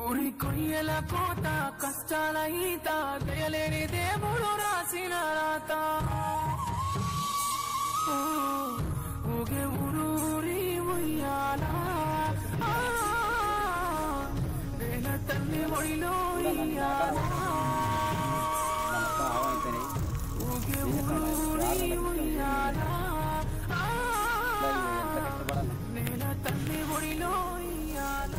ఊరి కొయ్యల కోత కష్టాల ఈత దయలేని దేవుడు రాసిన రాత ఊగే ఊరూరి ఉయ్యాల నేల తల్లి ఒడిలో ఇయ్యాల ఊగే ఊరూరి ఉయ్యాల నేల తల్లి ఒడిలో ఇయ్యాల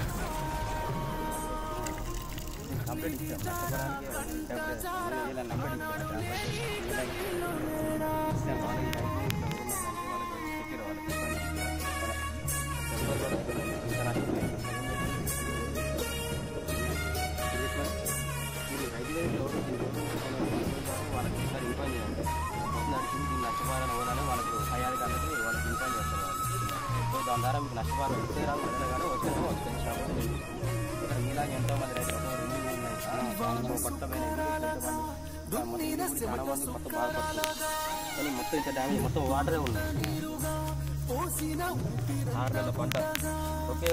వాళ్ళకు అయ్యాది కాబట్టి వాళ్ళకి ఇన్కమ్ చేస్తారు సో దాని ద్వారా మీకు నష్టపరిహారం వస్తే రాదు కానీ వచ్చేమో వస్తుంది మీలాగా ఎంతో మంది రైతులు మొత్తం బాధపడుతుంది కానీ మొత్తం ఇంత డ్యామేజ్ మొత్తం వాటరే ఉన్నాయి 6 నెలల పంట ఓకే